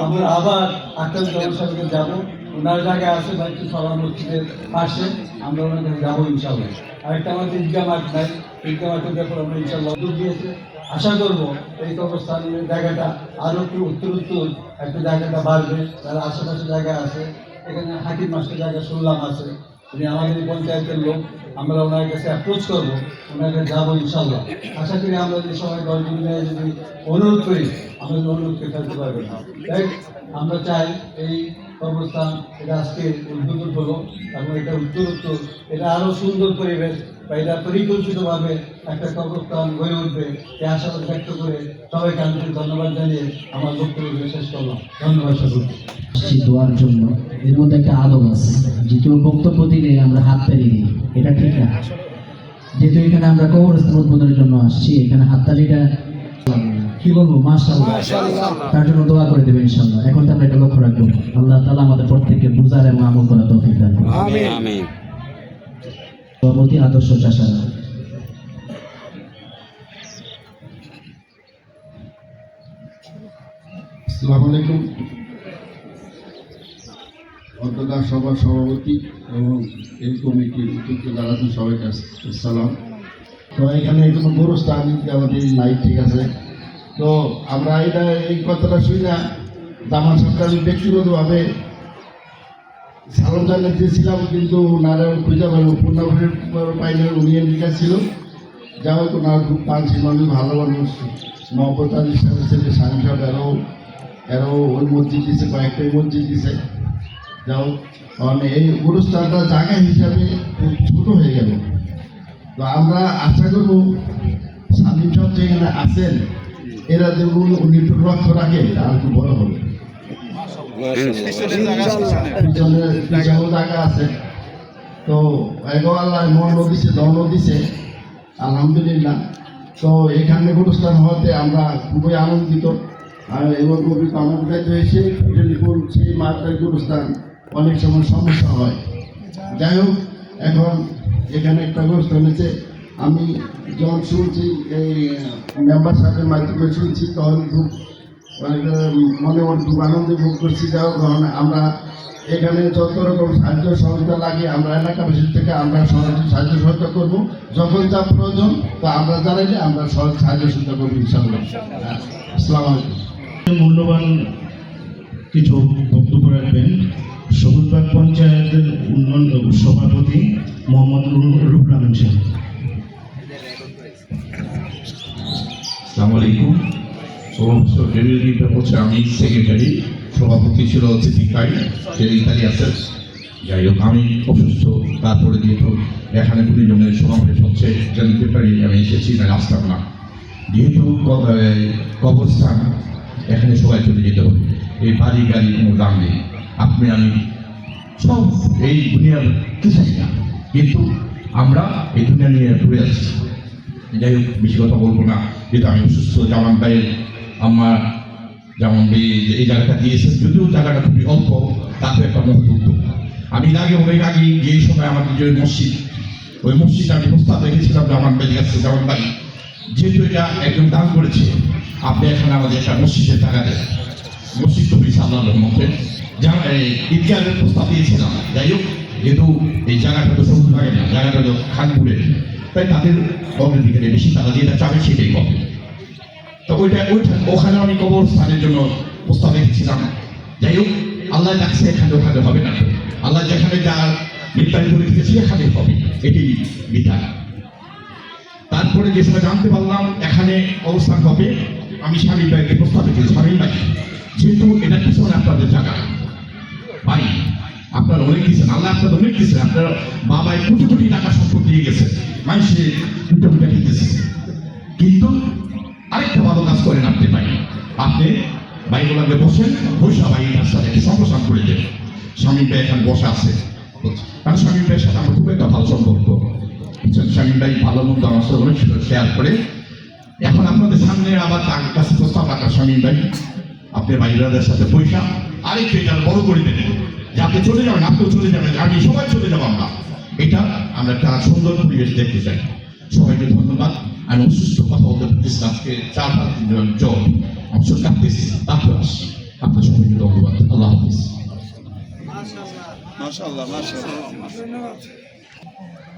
আমরা আবার আক্তার সাহেবকে যাবো, ওনার জায়গায় আছে বাইতুল সালাম মসজিদের পাশে, আমরা ওনার কাছে যাবো ইনশাআল্লাহ। আরেকটা আমাদের ঈদগাহ মাঠ নাই, ঈদগাহ মাঠের ব্যাপারে আমরা ইনশাআল্লাহ উদ্যোগ দিয়েছি। আশা করবো এই কবরস্থানের জায়গাটা আরো একটু উত্তর একটা জায়গাটা বাড়বে। যারা আশেপাশে জায়গা আছে, এখানে হাকিম মাস্টার জায়গা শুনলাম আছে, উনি আমাদের পঞ্চায়েতের লোক, আমরা ওনার কাছে অ্যাপ্রোচ করবো, ওনার কাছে যাবো ইনশাল্লাহ। আশা করি আমরা যে সবাই 10 জন মিলে যদি অনুরোধ করি, আমরা অনুরোধকে ফেলতে পারবো না। তাই আমরা চাই এই কবরস্থান এটা আজকে উদ্বোধন হলো এবং এটা উত্তর এটা আরো সুন্দর পরিবেশ বা এটা পরিকল্পিতভাবে একটা কবরস্থান গড়ে উঠবে, এই আশাবাদ ব্যক্ত করে সবাইকে আন্তরিক ধন্যবাদ জানিয়ে আমার বক্তব্য শেষ করলাম। ধন্যবাদ সকলকে। আসছি দোয়ার জন্য। এর মধ্যে একটা আদব আছে, যে কেউ বক্তব্য দিলে আমরা হাত তালি দিই, এটা ঠিক না। যেহেতু এখানে আমরা কবরস্থান উদ্বোধনের জন্য আসছি, এখানে হাততালিটা কি বলবো, মাশাআল্লাহ, তার জন্য দোয়া করে দেবেন ইনশাআল্লাহ। এখন তো আমরা এটা লক্ষ্য রাখবো, আল্লাহ তাআলা আমাদের প্রত্যেককে বুঝার এবং আমল করার তৌফিক দান করুন। আমিন। আমিন। সভাপতি আদর্শ চাষারা। আসসালামু আলাইকুম। অন্তদা সভার সভাপতি এবং এই কমিটির উদ্যোক্ত যারা আছেন সবাইকে আসসালাম। তো এখানে কোনো গোরস্থান আমাদের নাই, ঠিক আছে। তো আমরা এই কথাটা শুনি না, জামান সরকার আমি ব্যক্তিগতভাবে সালাম জানিয়ে দিয়েছিলাম, কিন্তু নারায়ণ পূজা পূর্ণাভূমির পাইলে উনি এন্ডিকা ছিল। যা হোক, ওনার খুব তানসিল মানুষ, ভালো মানুষ, মহব্বত আলী সাহেবের ছেলে সাহেব সাহেব এরও ওই মসজিদ দিছে, কয়েকটাই মসজিদ দিছে। যাও, কারণ এই গোরস্থানটা জায়গা হিসাবে খুব ছোট হয়ে গেল। তো আমরা আশা করবো স্বামী সব যেখানে আছেন, এরা যেমন উনি একটু লক্ষ্য রাখে, আর একটু বড় হবে। পিছনেও জায়গা আছে। তো এগো আল্লাহ মন দিছে, দল দিছে, আলহামদুলিল্লাহ। তো এখানে গোরস্থান হওয়াতে আমরা খুবই আনন্দিত। আর এবং আমাদের এসে সেই মাত্রায় গোরস্থান অনেক সময় সমস্যা হয়। যাই হোক, এখন এখানে একটা গোরস্থান হয়েছে। আমি যখন শুনছি, এই মেম্বার সাহেবের মাধ্যমে শুনছি, তখন খুব মনে খুব আনন্দ ভোগ করছি। যাই হোক, আমরা এখানে যত রকম সাহায্য সহযোগিতা লাগে আমরা এলাকাবাসীর থেকে আমরা সাহায্য সহযোগিতা করবো। যখন যা প্রয়োজন তা আমরা জানাইলে আমরা সাহায্য সহযোগিতা করবো ইনশাআল্লাহ। আসসালামু আলাইকুম। মূল্যবান কিছু বক্তব্য রাখবেন সবুজবাগ পঞ্চায়েতের উন্নয়ন সভাপতি মোহাম্মদ রুহুল আমিন সাহেব। আসসালামু আলাইকুম। সমস্ত ডেলিগেটটা হচ্ছে আমি সেক্রেটারি, সভাপতি ছিল সিদ্দিকাই, যে ইতালি আছে। যাই হোক, আমি অসুস্থ, তারপরে যেহেতু এখানে দুজনের সমাবেশ হচ্ছে জানতে পারি আমি এসেছি, না আসতাম না। যেহেতু কবরস্থান, এখানে সবাই চলে যেতে হবে, এই বাড়ি গাড়ি কোনো দাম নেই। আপনি আমি সব এই দুনিয়ার কিছুই না, কিন্তু আমরা এই দুনিয়া নিয়ে ঘুরে যাচ্ছি। যাই হোক, বেশি কথা বলবো না, যেহেতু আমি অসুস্থ। জামান ভাইয়ের আমার যেমন এই জায়গাটা দিয়েছে, যদিও জায়গাটা খুবই অল্প, তাতে একটা মহৎ উদ্যোগ। আমি অনেক আগে যেই সময় আমাদের যে মসজিদ, ওই মসজিদে আমি প্রস্তাব রেখেছিলাম জামান ভাই কাছে, জামান ভাই যেহেতু এটা একজন দান করেছে, আপনি এখানে আমাদের একটা মসজিদের টাকা দেন। মসজিদ তো বিশাল আল্লাহর মধ্যে ইতিহাসের প্রস্তাব দিয়েছিলাম। যাই হোক, যেহেতু এই জায়গাটা তো সবুজ লাগে না, জায়গাটা তো খানপুরে, তাই তাদের অগ্রাধিকারে বেশি টাকা যেটা চাবে সেটাই হবে। তো ওখানে আমি কবরস্থানের জন্য প্রস্তাব রেখেছিলাম। যাই হোক, আল্লাহ ডাকছে এখানে, ওখানে হবে না। আল্লাহ যেখানে যা নির্ধারিত রেখেছে সেখানে হবে, এটি বিধান। তারপরে যে সময় জানতে পারলাম এখানে অবস্থান হবে, আমি স্বামীর ভাইকে প্রস্তাব রেখেছি। স্বামীর ভাই যেহেতু এটা পিছনে আপনাদের জায়গা ভাই, আপনারা অনেক দিচ্ছেন, আল্লাহ আপনাদের অনেক দিচ্ছেন। আপনার বাবায় কোটি কোটি টাকা সম্পদ দিয়ে গেছে, মানুষে দুটো দুটা খেতেছে, কিন্তু আরেকটা ভালো কাজ করেন আপনি ভাই। আপনি ভাইগুলোকে বসেন, বসা ভাই তার সাথে একটু সম্প্রসারণ করে দেন। স্বামী ভাই এখানে বসে আছে, কারণ স্বামী ভাইয়ের সাথে আমার খুব একটা ভালো সম্পর্ক, বুঝছেন? স্বামী ভাই ভালো মন্দ আমার সাথে অনেক শেয়ার করে। এখন আপনাদের সামনে আবার তার কাছে প্রস্তাব রাখা, স্বামী ভাই আপনি ভাইরাদের সাথে পয়সা আরেকটু এটা বড় করে দেবেন, যে আপনি চলে যাবেন, আপনিও চলে যাবেন, আমি সবাই চলে যাবো আমরা। এটা আমরা একটা সুন্দর পরিবেশ দেখতে চাই। সবাইকে ধন্যবাদ। আমি অসুস্থ, কথা বলতে পারতেছি আজকে 4-5 দিন জ্বর, অবসর কাটতেছি, তারপর আসছি। আপনার সবাইকে ধন্যবাদ। আল্লাহ হাফিজ।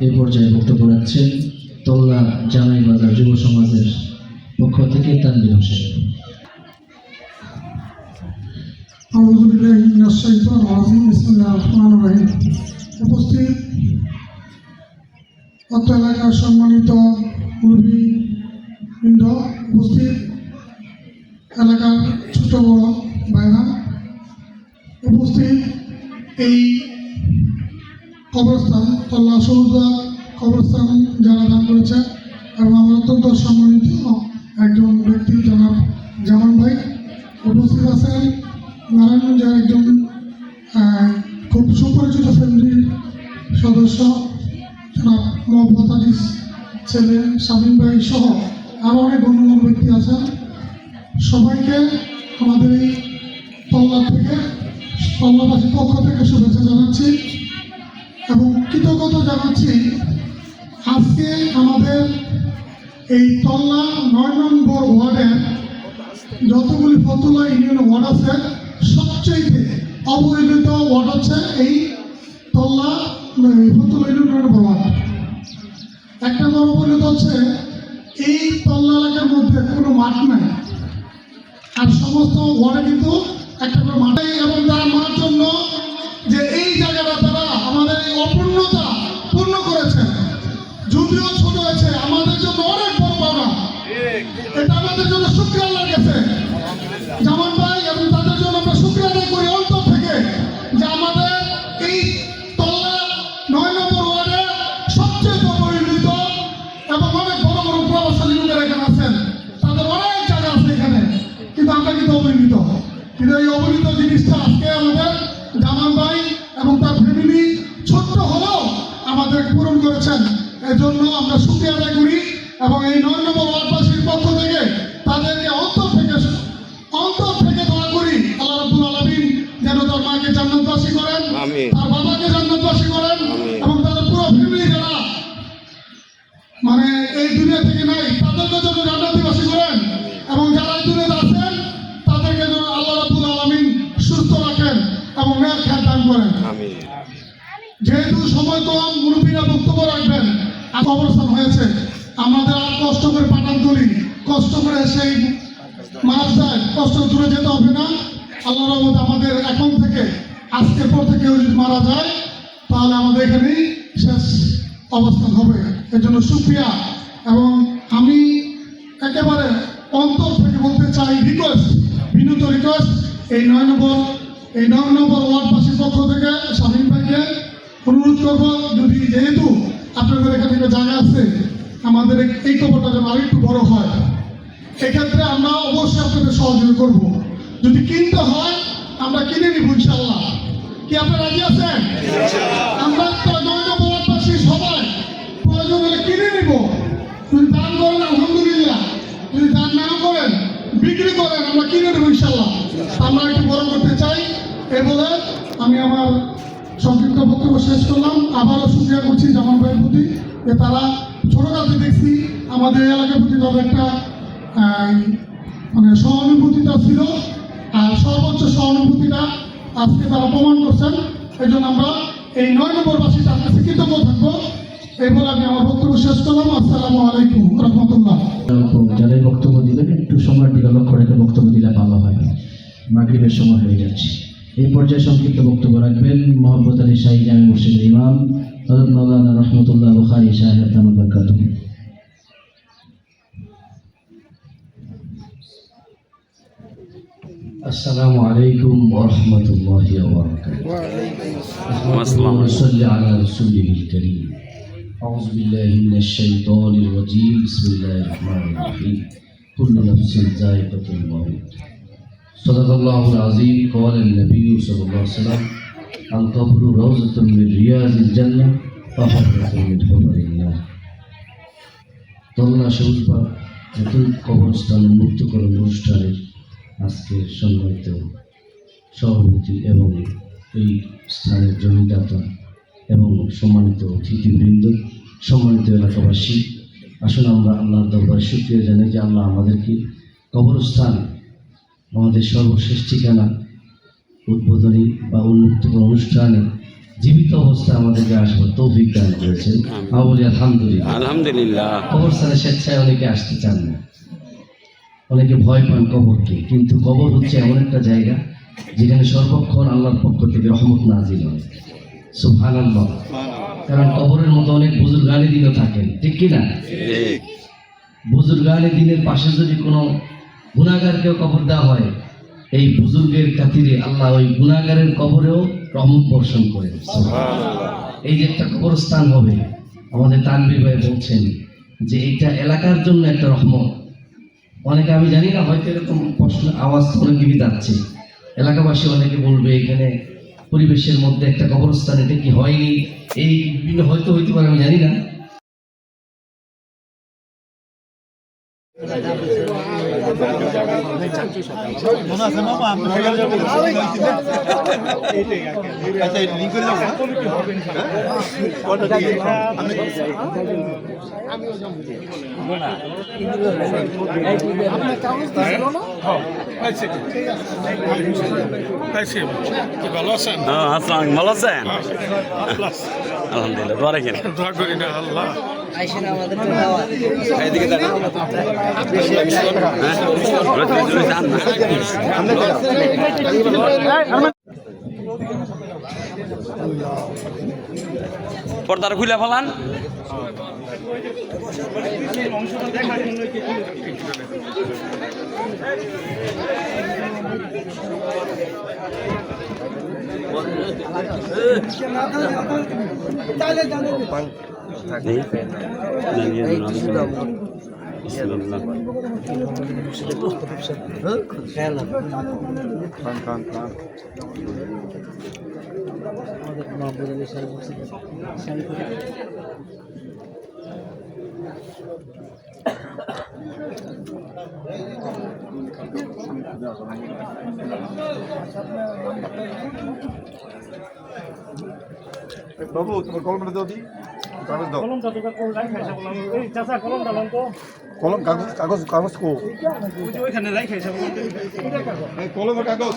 এই পর্যায়ে বক্তব্য রাখছেন তোল্লা জামাই বাজার যুব সমাজের পক্ষ থেকে তানভীর হোসেন। আউযু বিল্লাহি মিনাশ শাইতানির রাজিম। বিসমিল্লাহির রহমানির রহিম। উপস্থিত অত্র এলাকার সম্মানিত মুরব্বীবৃন্দ, উপস্থিত এলাকার ছোট বড় ভাইরা, উপস্থিত এই কবরস্থান তোল্লা সৌদা কবরস্থান যারা দান করেছে, এবং আমার অত্যন্ত সম্মানিত একজন ব্যক্তি জনাব জামান ভাই, উপস্থিত আছেন নারায়ণগঞ্জের একজন খুব সুপরিচিত ফ্যামিলির সদস্য জনাব মোহাম্মদ আজিজ ছেলে শামীম ভাই সহ আরও অনেক গণ্যমান্য ব্যক্তি আছেন। সবাইকে আমাদের এই তল্লাবাসীর পক্ষ থেকে শুভেচ্ছা জানাচ্ছি এবং কৃতজ্ঞতা জানাচ্ছি। আজকে আমাদের এই তল্লা 9 নম্বর ওয়ার্ডের যতগুলি ফতুল্লা ইউনিয়ন ওয়ার্ড আছে, সবচেয়ে অবহেলিত ওয়ার্ড হচ্ছে এই তল্লা ফতুল্লা ইউনিয়ন ওয়ার্ড। একটা অবহেলিত হচ্ছে এই তল্লা এলাকার মধ্যে কোনো মাঠ নাই, আর সমস্ত ওয়ার্ডে কিন্তু একটা করে মাঠ নেই। এবং তার মার জন্য যে এই জায়গাটা তারা আমাদের এই অপূর্ণতা পূর্ণ করেছে, যদিও ছোট হয়েছে, আমাদের জন্য অনেক বড় পাওনা। এটা আমাদের জন্য শুকরিয়া আল্লাহর কাছে জামান ভাই, এবং তাদের জন্য আমরা শুকরিয়া আদায় করি অন্তর থেকে, যে আমাদের এই তল্লা 9 নম্বর ওয়ার্ডে সবচেয়ে অবহেলিত এবং অনেক বড় বড় প্রভাবশালী লোকেরা এখানে আছেন, তাদের অনেক জায়গা আছে এখানে, কিন্তু আমরা কিন্তু অবহেলিত। কিন্তু এই অবহেলিত জিনিসটা আজকে আমাদের জামান ভাই এবং তার ফ্যামিলি ছোট্ট হলেও আমাদের পূরণ করেছেন। এজন্য আমরা শুকরিয়া আদায় করি এবং এই 9 নম্বর ওয়ার্ডবাসীর পক্ষ থেকে তাদেরকে অন্তর থেকে দোয়া করি, আল্লাহ রাব্বুল আলামিন যেন তার মাকে জান্নাতবাসী করেন, তার বাবাকে জান্নাতবাসী করেন, এবং তাদের পুরো ফ্যামিলি যারা মানে এই দুনিয়া থেকে নাই তাদেরকে যেন জান্নাতবাসী করেন, এবং যারা এই দুনিয়াতে আছেন তাদেরকে যেন আল্লাহ রাব্বুল আলামিন সুস্থ রাখেন এবং নেক খাত দান করেন। যেহেতু সময় কম, মুরব্বীরা বক্তব্য রাখবেন, অবস্থান হয়েছে, আমাদের আর কষ্ট করে পাঠানতলি, কষ্ট করে সেই মাছ যায়, কষ্ট দূরে যেতে হবে না। আল্লাহর রহমতে আমাদের এখন থেকে আজকের পর থেকে কেউ যদি মারা যায় তাহলে আমাদের এখানেই শেষ অবস্থান হবে। এর জন্য শুকরিয়া, এবং আমি একেবারে অন্তর থেকে বলতে চাই, বিনীত রিকোয়েস্ট, এই 9 নম্বর ওয়ার্ডবাসীর পক্ষ থেকে শামীম ভাইকে অনুরোধ করবো, যদি যেহেতু আপনাদের এখানে একটা জায়গা আছে, আমাদের এই কবরটা যেন আরেকটু বড় হয়, সেক্ষেত্রে আমরা অবশ্যই আপনাদের সহযোগিতা করব। যদি কিনতে হয় আমরা কিনে নিব ইনশাআল্লাহ। কি আপনারা রাজি আছেন? আমরা 9 নম্বর ওয়ার্ডবাসী সবাই প্রয়োজন হলে কিনে নিব। যদি দান করেন আলহামদুলিল্লাহ, যদি দান না করেন বিক্রি করেন, আমরা কিনে নেব ইনশাআল্লাহ। আমরা একটু বড় করতে চাই। এই বলে আমি আমার সংক্ষিপ্ত বক্তব্য শেষ করলাম। আবারও শুকরিয়া করছি জামান ভাইয়ের প্রতি, যে তারা ছোটকালে দেখছি আমাদের এলাকার প্রতি তাদের একটা মানে সহানুভূতিটা ছিল, আর সর্বোচ্চ সহানুভূতিটা আজকে তারা প্রমাণ করছেন। এই জন্য আমরা এই 9 নম্বরবাসী তার কাছে কৃতজ্ঞ থাকবো। এই বলে আমি আমার বক্তব্য শেষ করলাম। আসসালামু আলাইকুম রহমতুল্লাহ। যারা বক্তব্য দিবেন একটু সময়ের দিকে লক্ষ্য রেখে বক্তব্য দিলে ভালো হয়, মাগরিবের সময় হয়ে যাচ্ছে। এই পর্যায়ে সংক্ষিপ্ত বক্তব্য রাখবেন মোহাম্মদ আলী শাহী জামে মসজিদের ইমাম হযরত মাওলানা রহমতুল্লাহ বুখারী সাহেব দামাত বরকাতুহু। السلام عليكم ورحمة الله وبركاته. السلام عليكم. صلى على رسوله الكريم. أعوذ بالله من الشيطان الرجيم. بسم الله الرحمن الرحيم. كل نفس ذائقة الموت. صدق الله العظيم. قال النبي صلى الله عليه وسلم: القبر روضة من رياض الجنة وحفرة من حفر النار. তল্লা সবুজবা নতুন কবরস্থান মুক্তকরণ অনুষ্ঠানের আজকে সম্মানিত সভাপতি এবং এই স্থানের জমিদাতা এবং সম্মানিত অতিথিবৃন্দ, সম্মানিত এলাকাবাসী, আসুন আমরা আল্লাহর দরবারে শুকরিয়া জানাই যে আল্লাহ আমাদেরকে কবরস্থান, আমাদের সর্বশেষ ঠিকানা উদ্বোধনী বা উন্মুক্তকরণ অনুষ্ঠানে জীবিত অবস্থায় আমাদেরকে আসবার তৌফিক দান করেছেন। আমরা বলি আলহামদুলিল্লাহ। আলহামদুলিল্লাহ। কবরস্থানে স্বেচ্ছায় অনেকে আসতে চান না, অনেকে ভয় পান কবরকে, কিন্তু কবর হচ্ছে এমন একটা জায়গা যেখানে সর্বক্ষণ আল্লাহর পক্ষ থেকে রহমত নাজিল হয়। সুবহানাল্লাহ। কারণ কবরের মতো অনেক বুজুর্গানি দিনও থাকেন, ঠিক কিনা? বুজুর্গানি দিনের পাশে যদি কোনো গুনাহগারকেও কবর দেওয়া হয়, এই বুজুর্গের খাতিরে আল্লাহ ওই গুনাহগারের কবরেও রহমত বর্ষণ করেন। এই যে একটা কবরস্থান হবে, আমাদের তানভীর ভাই বলছেন যে এটা এলাকার জন্য একটা রহমত। অনেকে, আমি জানি না, হয়তো এরকম প্রশ্ন আওয়াজ অনেক দিকে যাচ্ছে, এলাকাবাসী অনেকে বলবে এখানে পরিবেশের মধ্যে একটা কবরস্থান, এটা কি হয়নি, এই বিভিন্ন হয়তো হইতে পারে, আমি জানি না। ভালো আছেন? হ্যাঁ, আসসালাম আলাইকুম। ভালো আছেন? আলহামদুলিল্লাহ। দোয়া রাখেন। দোয়া করি না আল্লাহ। এইদিকে দাঁড়ান। পর্দার খুলে ফেলান। বাবু, তোমার কলমটা দাও দি। কাগজ দাও। কলম, কাগজ, কাগজ, কাগজ কো? কলমের কাগজ।